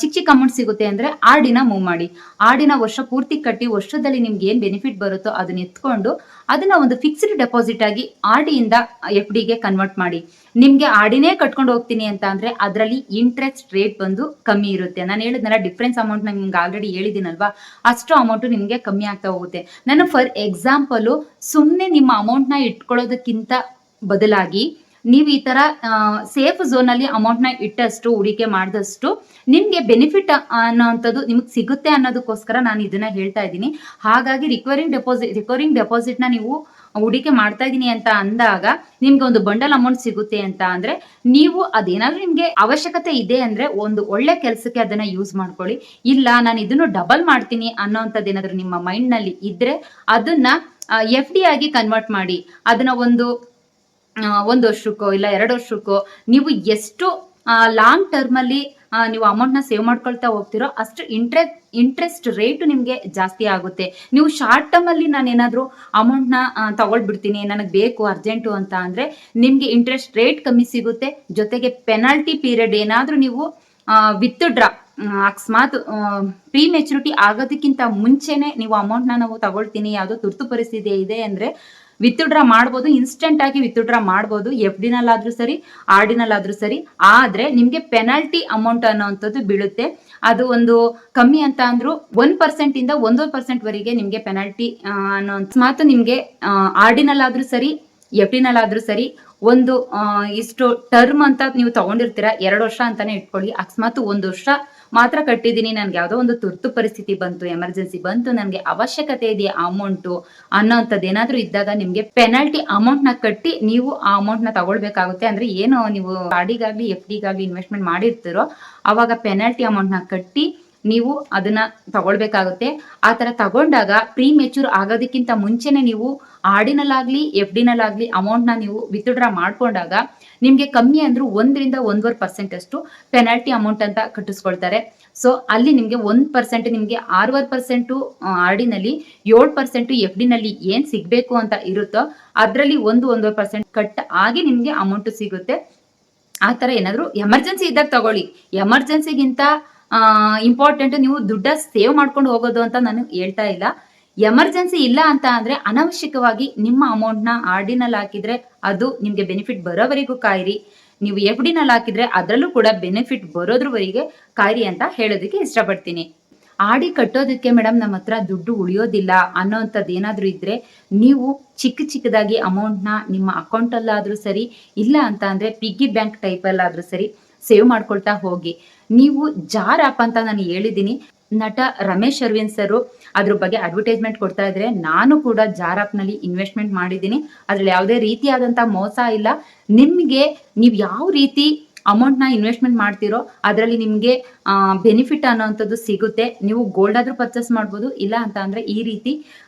ಚಿಕ್ಕ ಚಿಕ್ಕ ಅಮೌಂಟ್ ಸಿಗುತ್ತೆ ಅಂದ್ರೆ ಆಡಿನ ಮೂವ್ ಮಾಡಿ. ಆಡಿನ ವರ್ಷ ಪೂರ್ತಿ ಕಟ್ಟಿ ವರ್ಷದಲ್ಲಿ ನಿಮ್ಗೆ ಏನ್ ಬೆನಿಫಿಟ್ ಬರುತ್ತೋ ಅದನ್ನ ಎತ್ಕೊಂಡು ಅದನ್ನ ಒಂದು ಫಿಕ್ಸ್ಡ್ ಡೆಪಾಸಿಟ್ ಆಗಿ ಆಡಿಯಿಂದ ಎಫ್ ಡಿಗೆ ಕನ್ವರ್ಟ್ ಮಾಡಿ. ನಿಮ್ಗೆ ಆಡಿನೇ ಕಟ್ಕೊಂಡು ಹೋಗ್ತೀನಿ ಅಂತ ಅಂದ್ರೆ ಅದರಲ್ಲಿ ಇಂಟ್ರೆಸ್ಟ್ ರೇಟ್ ಬಂದು ಕಮ್ಮಿ ಇರುತ್ತೆ. ನಾನು ಹೇಳಿದ್ನಲ್ಲ ಡಿಫ್ರೆನ್ಸ್ ಅಮೌಂಟ್ ನಿಮ್ಗೆ ಆಲ್ರೆಡಿ ಹೇಳಿದ್ದೀನಲ್ವಾ, ಅಷ್ಟು ಅಮೌಂಟ್ ನಿಮ್ಗೆ ಕಮ್ಮಿ ಆಗ್ತಾ ಹೋಗುತ್ತೆ. ನಾನು ಫಾರ್ ಎಕ್ಸಾಂಪಲ್ ಸುಮ್ಮನೆ ನಿಮ್ಮ ಅಮೌಂಟ್ ನ ಇಟ್ಕೊಳ್ಳೋದಕ್ಕಿಂತ ಬದಲಾಗಿ ನೀವು ಈ ತರ ಸೇಫ್ ಝೋನ್ ಅಲ್ಲಿ ಅಮೌಂಟ್ ನ ಇಟ್ಟಷ್ಟು ಹೂಡಿಕೆ ಮಾಡಿದಷ್ಟು ನಿಮ್ಗೆ ಬೆನಿಫಿಟ್ ಅನ್ನೋಂಥದ್ದು ನಿಮ್ಗೆ ಸಿಗುತ್ತೆ ಅನ್ನೋದಕ್ಕೋಸ್ಕರ ನಾನು ಇದನ್ನ ಹೇಳ್ತಾ ಇದ್ದೀನಿ. ಹಾಗಾಗಿ ರಿಕವರಿಂಗ್ ಡೆಪಾಸಿಟ್ ನ ನೀವು ಹೂಡಿಕೆ ಮಾಡ್ತಾ ಇದೀನಿ ಅಂತ ಅಂದಾಗ ನಿಮ್ಗೆ ಒಂದು ಬಂಡಲ್ ಅಮೌಂಟ್ ಸಿಗುತ್ತೆ ಅಂತ ಅಂದ್ರೆ ನೀವು ಅದೇನಾದ್ರೂ ನಿಮ್ಗೆ ಅವಶ್ಯಕತೆ ಇದೆ ಅಂದ್ರೆ ಒಂದು ಒಳ್ಳೆ ಕೆಲಸಕ್ಕೆ ಅದನ್ನ ಯೂಸ್ ಮಾಡ್ಕೊಳ್ಳಿ. ಇಲ್ಲ ನಾನು ಇದನ್ನು ಡಬಲ್ ಮಾಡ್ತೀನಿ ಅನ್ನೋಂಥದ್ದು ಏನಾದ್ರೂ ನಿಮ್ಮ ಮೈಂಡ್ ನಲ್ಲಿ ಇದ್ರೆ ಅದನ್ನ ಎಫ್ ಡಿ ಆಗಿ ಕನ್ವರ್ಟ್ ಮಾಡಿ. ಅದನ್ನ ಒಂದು 1 ವರ್ಷಕ್ಕೋ ಇಲ್ಲ 2 ವರ್ಷಕ್ಕೋ ನೀವು ಎಷ್ಟು ಲಾಂಗ್ ಟರ್ಮ್ ಅಲ್ಲಿ ನೀವು ಅಮೌಂಟ್ ನ ಸೇವ್ ಮಾಡ್ಕೊಳ್ತಾ ಹೋಗ್ತಿರೋ ಅಷ್ಟು ಇಂಟ್ರೆಸ್ಟ್ ರೇಟ್ ನಿಮ್ಗೆ ಜಾಸ್ತಿ ಆಗುತ್ತೆ. ನೀವು ಶಾರ್ಟ್ ಟರ್ಮ್ ಅಲ್ಲಿ ನಾನು ಏನಾದ್ರು ಅಮೌಂಟ್ ನ ತಗೊಳ್ಬಿಡ್ತೀನಿ, ನನಗೆ ಬೇಕು ಅರ್ಜೆಂಟು ಅಂತ ಅಂದ್ರೆ ನಿಮ್ಗೆ ಇಂಟ್ರೆಸ್ಟ್ ರೇಟ್ ಕಮ್ಮಿ ಸಿಗುತ್ತೆ. ಜೊತೆಗೆ ಪೆನಾಲ್ಟಿ ಪೀರಿಯಡ್ ಏನಾದ್ರೂ ನೀವು ವಿತ್ಡ್ರಾ ಅಕಸ್ಮಾತ್ ಪ್ರೀ ಮೆಚುರಿಟಿ ಆಗೋದಕ್ಕಿಂತ ಮುಂಚೆನೆ ನೀವು ಅಮೌಂಟ್ ನ ನಾವು ತಗೊಳ್ತೀನಿ, ಯಾವುದೋ ತುರ್ತು ಪರಿಸ್ಥಿತಿ ಇದೆ ಅಂದ್ರೆ ವಿತ್ಡ್ರಾ ಮಾಡ್ಬೋದು, ಇನ್ಸ್ಟೆಂಟ್ ಆಗಿ ವಿತ್ಡ್ರಾ ಮಾಡ್ಬೋದು. ಎಫ್ ಡಿನಲ್ಲಾದ್ರೂ ಸರಿ, ಆರ್ ಡಿನಲ್ಲಾದ್ರೂ ಸರಿ. ಆದ್ರೆ ನಿಮ್ಗೆ ಪೆನಾಲ್ಟಿ ಅಮೌಂಟ್ ಅನ್ನೋಂಥದ್ದು ಬೀಳುತ್ತೆ. ಅದು ಒಂದು ಕಮ್ಮಿ ಅಂತ ಅಂದ್ರು 1% ಇಂದ 1% ವರೆಗೆ ನಿಮ್ಗೆ ಪೆನಾಲ್ಟಿ ಅನ್ನೋ ಮಾತು ನಿಮ್ಗೆ ಆರ್ ಡಿನಲ್ಲಾದ್ರೂ ಸರಿ, ಎಫ್ ಡಿನಲ್ಲಾದ್ರೂ ಸರಿ. ಒಂದು ಇಷ್ಟು ಟರ್ಮ್ ಅಂತ ನೀವು ತಗೊಂಡಿರ್ತೀರಾ, 2 ವರ್ಷ ಅಂತಾನೆ ಇಟ್ಕೊಳ್ಳಿ. ಅಕಸ್ಮಾತ್ 1 ವರ್ಷ ಮಾತ್ರ ಕಟ್ಟಿದೀನಿ, ನನ್ಗೆ ಯಾವ್ದೋ ಒಂದು ತುರ್ತು ಪರಿಸ್ಥಿತಿ ಬಂತು, ಎಮರ್ಜೆನ್ಸಿ ಬಂತು, ನನ್ಗೆ ಅವಶ್ಯಕತೆ ಇದೆ ಅಮೌಂಟ್ ಅನ್ನೋಂಥದ್ದು ಏನಾದ್ರೂ ಇದ್ದಾಗ ನಿಮ್ಗೆ ಪೆನಾಲ್ಟಿ ಅಮೌಂಟ್ ನ ಕಟ್ಟಿ ನೀವು ಆ ಅಮೌಂಟ್ ನ ತಗೊಳ್ಬೇಕಾಗುತ್ತೆ. ಅಂದ್ರೆ ಏನು ನೀವು ಆಡಿಗಾಗ್ಲಿ ಎಫ್ ಡಿಗಾಗ್ಲಿ ಇನ್ವೆಸ್ಟ್ಮೆಂಟ್ ಮಾಡಿರ್ತೀರೋ ಅವಾಗ ಪೆನಾಲ್ಟಿ ಅಮೌಂಟ್ ನ ಕಟ್ಟಿ ನೀವು ಅದನ್ನ ತಗೊಳ್ಬೇಕಾಗುತ್ತೆ. ಆ ತರ ತಗೊಂಡಾಗ ಪ್ರೀ ಮೆಚೂರ್ ಆಗೋದಕ್ಕಿಂತ ಮುಂಚೆನೆ ನೀವು ಆಡಿನಲ್ಲಾಗ್ಲಿ ಎಫ್ ಡಿನಲ್ಲಾಗ್ಲಿ ಅಮೌಂಟ್ ನ ನೀವು ವಿತ್ಡ್ರಾ ಮಾಡ್ಕೊಂಡಾಗ ನಿಮ್ಗೆ ಕಮ್ಮಿ ಅಂದ್ರೂ 1-1.5% ಅಷ್ಟು ಪೆನಾಲ್ಟಿ ಅಮೌಂಟ್ ಅಂತ ಕಟ್ಟಿಸ್ಕೊಳ್ತಾರೆ. ಸೊ ಅಲ್ಲಿ ನಿಮ್ಗೆ 1% ನಿಮ್ಗೆ 6% ಆರ್ ಡಿನಲ್ಲಿ 7% ಎಫ್ ಡಿನಲ್ಲಿ ಏನ್ ಸಿಗ್ಬೇಕು ಅಂತ ಇರುತ್ತೋ ಅದ್ರಲ್ಲಿ 1-1.5% ಕಟ್ ಆಗಿ ನಿಮ್ಗೆ ಅಮೌಂಟ್ ಸಿಗುತ್ತೆ. ಆ ತರ ಏನಾದ್ರು ಎಮರ್ಜೆನ್ಸಿ ಇದ್ದಾಗ ತಗೊಳ್ಳಿ. ಎಮರ್ಜೆನ್ಸಿಗಿಂತ ಇಂಪಾರ್ಟೆಂಟ್ ನೀವು ದುಡ್ಡ ಸೇವ್ ಮಾಡ್ಕೊಂಡು ಹೋಗೋದು ಅಂತ ನಾನು ಹೇಳ್ತಾ ಇಲ್ಲ. ಎಮರ್ಜೆನ್ಸಿ ಇಲ್ಲ ಅಂತ ಅಂದ್ರೆ ಅನಾವಶ್ಯಕವಾಗಿ ನಿಮ್ಮ ಅಮೌಂಟ್ ನ ಆರ್ ಡಿನಲ್ಲಿ ಹಾಕಿದ್ರೆ ಅದು ನಿಮ್ಗೆ ಬೆನಿಫಿಟ್ ಬರೋವರೆಗೂ ಕಾಯಿರಿ. ನೀವು ಎಫ್ ಡಿನಲ್ಲಿ ಹಾಕಿದ್ರೆ ಅದರಲ್ಲೂ ಕೂಡ ಬೆನಿಫಿಟ್ ಬರೋದ್ರವರೆಗೆ ಕಾಯಿರಿ ಅಂತ ಹೇಳೋದಕ್ಕೆ ಇಷ್ಟಪಡ್ತೀನಿ. ಆಡಿ ಕಟ್ಟೋದಕ್ಕೆ ಮೇಡಮ್ ನಮ್ಮ ಹತ್ರ ದುಡ್ಡು ಉಳಿಯೋದಿಲ್ಲ ಅನ್ನೋಂಥದ್ದು ಏನಾದ್ರೂ ಇದ್ರೆ ನೀವು ಚಿಕ್ಕದಾಗಿ ಅಮೌಂಟ್ ನ ನಿಮ್ಮ ಅಕೌಂಟ್ ಅಲ್ಲಾದ್ರೂ ಸರಿ, ಇಲ್ಲ ಅಂತ ಅಂದ್ರೆ ಪಿಗ್ಗಿ ಬ್ಯಾಂಕ್ ಟೈಪ್ ಅಲ್ಲಾದ್ರೂ ಸರಿ ಸೇವ್ ಮಾಡ್ಕೊಳ್ತಾ ಹೋಗಿ. ನೀವು ಜಾರ್ ಆಪ್ ಅಂತ ನಾನು ಹೇಳಿದ್ದೀನಿ, ನಟ ರಮೇಶ್ ಅರವಿಂದ್ ಸರ್ ಅದ್ರ ಬಗ್ಗೆ ಅಡ್ವರ್ಟೈಸ್ಮೆಂಟ್ ಕೊಡ್ತಾ ಇದ್ರೆ ನಾನು ಕೂಡ ಜಾರ್ ಆಪ್ ನಲ್ಲಿ ಇನ್ವೆಸ್ಟ್ಮೆಂಟ್ ಮಾಡಿದ್ದೀನಿ. ಅದ್ರಲ್ಲಿ ಯಾವುದೇ ರೀತಿಯಾದಂತ ಮೋಸ ಇಲ್ಲ. ನಿಮ್ಗೆ ನೀವು ಯಾವ ರೀತಿ ಅಮೌಂಟ್ ನ ಇನ್ವೆಸ್ಟ್ಮೆಂಟ್ ಮಾಡ್ತಿರೋ ಅದರಲ್ಲಿ ನಿಮ್ಗೆ ಬೆನಿಫಿಟ್ ಅನ್ನೋಂಥದ್ದು ಸಿಗುತ್ತೆ. ನೀವು ಗೋಲ್ಡ್ ಆದ್ರೂ ಪರ್ಚೇಸ್ ಮಾಡ್ಬೋದು, ಇಲ್ಲ ಅಂತ ಅಂದ್ರೆ ಈ ರೀತಿ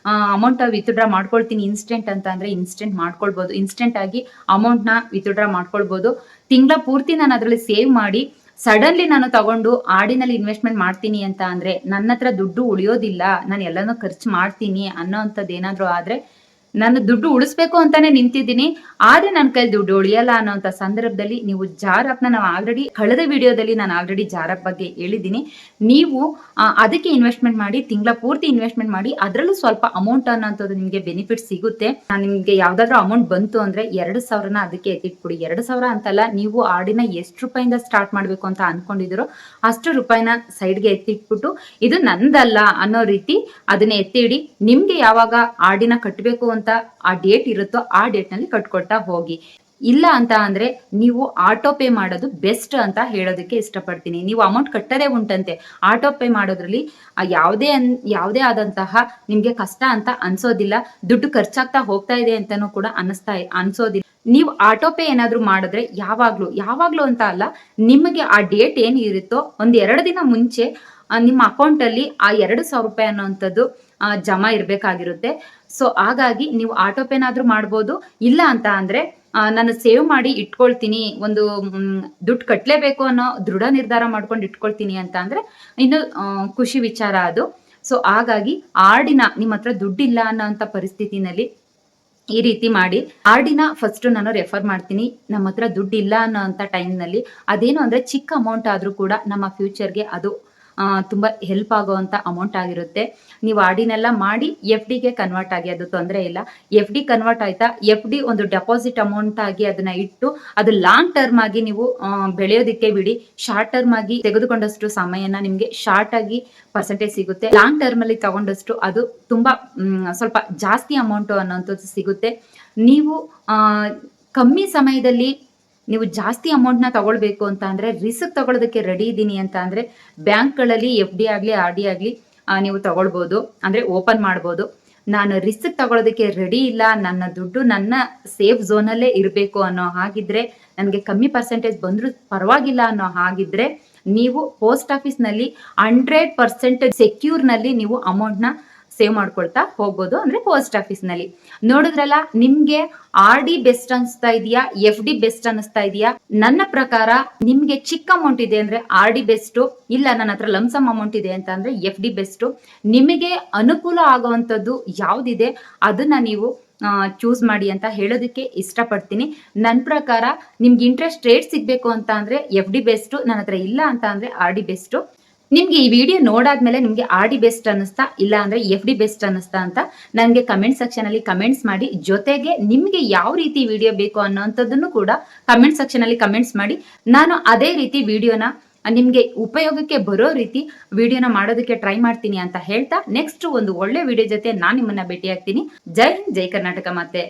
ಅಮೌಂಟ್ ವಿತ್ಡ್ರಾ ಮಾಡ್ಕೊಳ್ತೀನಿ ಇನ್ಸ್ಟೆಂಟ್ ಅಂತ ಅಂದ್ರೆ ಇನ್ಸ್ಟೆಂಟ್ ಮಾಡ್ಕೊಳ್ಬೋದು. ಇನ್ಸ್ಟೆಂಟ್ ಆಗಿ ಅಮೌಂಟ್ ನ ವಿತ್ಡ್ರಾ ಮಾಡ್ಕೊಳ್ಬೋದು. ತಿಂಗಳ ಪೂರ್ತಿ ನಾನು ಅದರಲ್ಲಿ ಸೇವ್ ಮಾಡಿ ಸಡನ್ಲಿ ನಾನು ತಗೊಂಡು ಆಡಿನಲ್ಲಿ ಇನ್ವೆಸ್ಟ್ಮೆಂಟ್ ಮಾಡ್ತೀನಿ ಅಂತ ಅಂದ್ರೆ ನನ್ನ ಹತ್ರ ದುಡ್ಡು ಉಳಿಯೋದಿಲ್ಲ, ನಾನು ಎಲ್ಲಾನು ಖರ್ಚು ಮಾಡ್ತೀನಿ ಅನ್ನೋ ಅಂಥದ್ದು ಏನಾದ್ರು ಆದ್ರೆ ನಾನು ದುಡ್ಡು ಉಳಿಸ್ಬೇಕು ಅಂತಾನೆ ನಿಂತಿದ್ದೀನಿ, ಆದ್ರೆ ನನ್ನ ಕೈಲಿ ದುಡ್ಡು ಉಳಿಯಲ್ಲ ಅನ್ನೋಂಥ ಸಂದರ್ಭದಲ್ಲಿ ನೀವು ಜಾರಪ್ನ ನಾವು ಆಲ್ರೆಡಿ ಕಳೆದ ವಿಡಿಯೋದಲ್ಲಿ ನಾನು ಆಲ್ರೆಡಿ ಜಾರಪ್ ಬಗ್ಗೆ ಹೇಳಿದ್ದೀನಿ. ನೀವು ಅದಕ್ಕೆ ಇನ್ವೆಸ್ಟ್ಮೆಂಟ್ ಮಾಡಿ, ತಿಂಗಳ ಪೂರ್ತಿ ಇನ್ವೆಸ್ಟ್ಮೆಂಟ್ ಮಾಡಿ, ಅದರಲ್ಲೂ ಸ್ವಲ್ಪ ಅಮೌಂಟ್ ಅನ್ನೋಂಥದ್ದು ನಿಮಗೆ ಬೆನಿಫಿಟ್ ಸಿಗುತ್ತೆ. ನಿಮಗೆ ಯಾವ್ದಾದ್ರು ಅಮೌಂಟ್ ಬಂತು ಅಂದ್ರೆ 2,000ನ ಅದಕ್ಕೆ ಎತ್ತಿಟ್ಬಿಡಿ. 2,000 ಅಂತಲ್ಲ, ನೀವು ಆಡಿನ ಎಷ್ಟು ರೂಪಾಯಿಂದ ಸ್ಟಾರ್ಟ್ ಮಾಡಬೇಕು ಅಂತ ಅನ್ಕೊಂಡಿದ್ರು ಅಷ್ಟು ರೂಪಾಯಿನ ಸೈಡ್ಗೆ ಎತ್ತಿಟ್ಬಿಟ್ಟು ಇದು ನಂದಲ್ಲ ಅನ್ನೋ ರೀತಿ ಅದನ್ನ ಎತ್ತಿಡಿ. ನಿಮ್ಗೆ ಯಾವಾಗ ಆಡಿನ ಕಟ್ಟಬೇಕು ಅಂತ ಆ ಡೇಟ್ ಇರುತ್ತೋ ಆ ಡೇಟ್ ನಲ್ಲಿ ಕಟ್ಕೊಳ್ತಾ ಹೋಗಿ. ಇಲ್ಲ ಅಂತ ಅಂದ್ರೆ ನೀವು ಆಟೋ ಪೇ ಮಾಡೋದು ಬೆಸ್ಟ್ ಅಂತ ಹೇಳೋದಕ್ಕೆ ಇಷ್ಟಪಡ್ತೀನಿ. ನೀವು ಅಮೌಂಟ್ ಕಟ್ಟದೇ ಉಂಟಂತೆ, ಆಟೋ ಪೇ ಮಾಡೋದ್ರಲ್ಲಿ ಯಾವುದೇ ಆದಂತಹ ನಿಮ್ಗೆ ಕಷ್ಟ ಅಂತ ಅನ್ಸೋದಿಲ್ಲ, ದುಡ್ಡು ಖರ್ಚಾಗ್ತಾ ಹೋಗ್ತಾ ಇದೆ ಅಂತಾನೂ ಕೂಡ ಅನ್ಸೋದಿಲ್ಲ. ನೀವು ಆಟೋ ಪೇ ಏನಾದ್ರು ಮಾಡಿದ್ರೆ ಯಾವಾಗ್ಲೂ ಅಂತ ಅಲ್ಲ, ನಿಮಗೆ ಆ ಡೇಟ್ ಏನ್ ಇರುತ್ತೋ ಒಂದ್ 2 ದಿನ ಮುಂಚೆ ನಿಮ್ಮ ಅಕೌಂಟ್ ಅಲ್ಲಿ ಆ 2,000 ರೂಪಾಯಿ ಅನ್ನೋಂಥದ್ದು ಜಮಾ ಇರ್ಬೇಕಾಗಿರುತ್ತೆ. ಸೊ ಹಾಗಾಗಿ ನೀವು ಆಟೋ ಪೇನಾದ್ರೂ ಮಾಡ್ಬೋದು. ಇಲ್ಲ ಅಂತ ಅಂದ್ರೆ ನಾನು ಸೇವ್ ಮಾಡಿ ಇಟ್ಕೊಳ್ತೀನಿ, ಒಂದು ದುಡ್ಡು ಕಟ್ಲೇಬೇಕು ಅನ್ನೋ ದೃಢ ನಿರ್ಧಾರ ಮಾಡ್ಕೊಂಡು ಇಟ್ಕೊಳ್ತೀನಿ ಅಂತ ಅಂದ್ರೆ ಇನ್ನು ಖುಷಿ ವಿಚಾರ ಅದು. ಸೊ ಹಾಗಾಗಿ ಆಡಿನ ನಿಮ್ಮ ಹತ್ರ ದುಡ್ಡಿಲ್ಲ ಅನ್ನೋಂಥ ಪರಿಸ್ಥಿತಿನಲ್ಲಿ ಈ ರೀತಿ ಮಾಡಿ. ಆರ್ಡಿನ ಫಸ್ಟ್ ನಾನು ರೆಫರ್ ಮಾಡ್ತೀನಿ ನಮ್ಮ ಹತ್ರ ದುಡ್ಡು ಇಲ್ಲ ಅನ್ನೋ ಅಂತ ಟೈಮ್ನಲ್ಲಿ. ಅದೇನು ಅಂದ್ರೆ ಚಿಕ್ಕ ಅಮೌಂಟ್ ಆದ್ರೂ ಕೂಡ ನಮ್ಮ ಫ್ಯೂಚರ್ಗೆ ಅದು ತುಂಬಾ ಹೆಲ್ಪ್ ಆಗುವಂತ ಅಮೌಂಟ್ ಆಗಿರುತ್ತೆ. ನೀವು ಆರ್ಡಿನೆಲ್ಲ ಮಾಡಿ FD ಗೆ ಕನ್ವರ್ಟ್ ಆಗಿ, ಅದು ತೊಂದರೆ ಇಲ್ಲ. FD ಕನ್ವರ್ಟ್ ಆಯ್ತಾ, FD ಒಂದು ಡೆಪಾಸಿಟ್ ಅಮೌಂಟ್ ಆಗಿ ಅದನ್ನ ಇಟ್ಟು ಅದು ಲಾಂಗ್ ಟರ್ಮ್ ಆಗಿ ನೀವು ಬೆಳೆಯೋದಿಕ್ಕೆ ಬಿಡಿ. ಶಾರ್ಟ್ ಟರ್ಮ್ ಆಗಿ ತೆಗೆದುಕೊಂಡಷ್ಟು ಸಮಯನ ನಿಮ್ಗೆ ಶಾರ್ಟ್ ಆಗಿ ಪರ್ಸೆಂಟೇಜ್ ಸಿಗುತ್ತೆ. ಲಾಂಗ್ ಟರ್ಮ್ ಅಲ್ಲಿ ತಗೊಂಡಷ್ಟು ಅದು ತುಂಬಾ ಸ್ವಲ್ಪ ಜಾಸ್ತಿ ಅಮೌಂಟ್ ಅನ್ನೋಂಥದ್ದು ಸಿಗುತ್ತೆ. ನೀವು ಕಮ್ಮಿ ಸಮಯದಲ್ಲಿ ನೀವು ಜಾಸ್ತಿ ಅಮೌಂಟ್ನ ತಗೊಳ್ಬೇಕು ಅಂತ ಅಂದ್ರೆ, ರಿಸ್ಕ್ ತಗೊಳ್ಳೋದಕ್ಕೆ ರೆಡಿ ಇದ್ದೀನಿ ಅಂತ ಅಂದ್ರೆ ಬ್ಯಾಂಕ್ಗಳಲ್ಲಿ FD ಆಗಲಿ RD ಆಗಲಿ ನೀವು ತಗೊಳ್ಬೋದು, ಅಂದ್ರೆ ಓಪನ್ ಮಾಡ್ಬೋದು. ನಾನು ರಿಸ್ಕ್ ತಗೊಳ್ಳೋದಕ್ಕೆ ರೆಡಿ ಇಲ್ಲ, ನನ್ನ ದುಡ್ಡು ನನ್ನ ಸೇಫ್ ಝೋನಲ್ಲೇ ಇರಬೇಕು ಅನ್ನೋ ಹಾಗಿದ್ರೆ, ನನಗೆ ಕಮ್ಮಿ ಪರ್ಸೆಂಟೇಜ್ ಬಂದರೂ ಪರವಾಗಿಲ್ಲ ಅನ್ನೋ ಹಾಗಿದ್ರೆ, ನೀವು ಪೋಸ್ಟ್ ಆಫೀಸ್ನಲ್ಲಿ 100% ಸೆಕ್ಯೂರ್ನಲ್ಲಿ ನೀವು ಅಮೌಂಟ್ನ ಸೇವ್ ಮಾಡ್ಕೊಳ್ತಾ ಹೋಗ್ಬೋದು, ಅಂದ್ರೆ ಪೋಸ್ಟ್ ಆಫೀಸ್ ನಲ್ಲಿ. ನೋಡಿದ್ರಲ್ಲ, ನಿಮ್ಗೆ RD ಬೆಸ್ಟ್ ಅನಿಸ್ತಾ ಇದೆಯಾ, FD ಬೆಸ್ಟ್ ಅನಿಸ್ತಾ ಇದೆಯಾ? ನನ್ನ ಪ್ರಕಾರ ನಿಮ್ಗೆ ಚಿಕ್ಕ ಅಮೌಂಟ್ ಇದೆ ಅಂದ್ರೆ RD ಬೆಸ್ಟ್, ಇಲ್ಲ ನನ್ನ ಹತ್ರ ಲಂಸಮ್ ಅಮೌಂಟ್ ಇದೆ ಅಂತ ಅಂದ್ರೆ FD ಬೆಸ್ಟ್. ನಿಮಗೆ ಅನುಕೂಲ ಆಗುವಂಥದ್ದು ಯಾವ್ದಿದೆ ಅದನ್ನ ನೀವು ಚೂಸ್ ಮಾಡಿ ಅಂತ ಹೇಳೋದಕ್ಕೆ ಇಷ್ಟಪಡ್ತೀನಿ. ನನ್ನ ಪ್ರಕಾರ ನಿಮ್ಗೆ ಇಂಟ್ರೆಸ್ಟ್ ರೇಟ್ ಸಿಗ್ಬೇಕು ಅಂತ ಅಂದ್ರೆ FD ಬೆಸ್ಟ್, ನನ್ನ ಹತ್ರ ಇಲ್ಲ ಅಂತ ಅಂದ್ರೆ RD ಬೆಸ್ಟ್. ನಿಮ್ಗೆ ಈ ವಿಡಿಯೋ ನೋಡಾದ್ಮೇಲೆ ನಿಮ್ಗೆ RD ಬೆಸ್ಟ್ ಅನ್ನಿಸ್ತಾ, ಇಲ್ಲ ಅಂದ್ರೆ FD ಬೆಸ್ಟ್ ಅನ್ನಿಸ್ತಾ ಅಂತ ನನಗೆ ಕಮೆಂಟ್ ಸೆಕ್ಷನ್ ಅಲ್ಲಿ ಕಮೆಂಟ್ಸ್ ಮಾಡಿ. ಜೊತೆಗೆ ನಿಮ್ಗೆ ಯಾವ ರೀತಿ ವಿಡಿಯೋ ಬೇಕು ಅನ್ನೋಂಥದ್ದನ್ನು ಕೂಡ ಕಮೆಂಟ್ ಸೆಕ್ಷನ್ ಅಲ್ಲಿ ಕಮೆಂಟ್ಸ್ ಮಾಡಿ. ನಾನು ಅದೇ ರೀತಿ ವಿಡಿಯೋನ ನಿಮ್ಗೆ ಉಪಯೋಗಕ್ಕೆ ಬರೋ ರೀತಿ ವಿಡಿಯೋನ ಮಾಡೋದಕ್ಕೆ ಟ್ರೈ ಮಾಡ್ತೀನಿ ಅಂತ ಹೇಳ್ತಾ, ನೆಕ್ಸ್ಟ್ ಒಂದು ಒಳ್ಳೆ ವಿಡಿಯೋ ಜೊತೆ ನಾನು ನಿಮ್ಮನ್ನ ಭೇಟಿ ಆಗ್ತೀನಿ. ಜೈ ಹಿಂದ್, ಜೈ ಕರ್ನಾಟಕ ಮಾತೆ.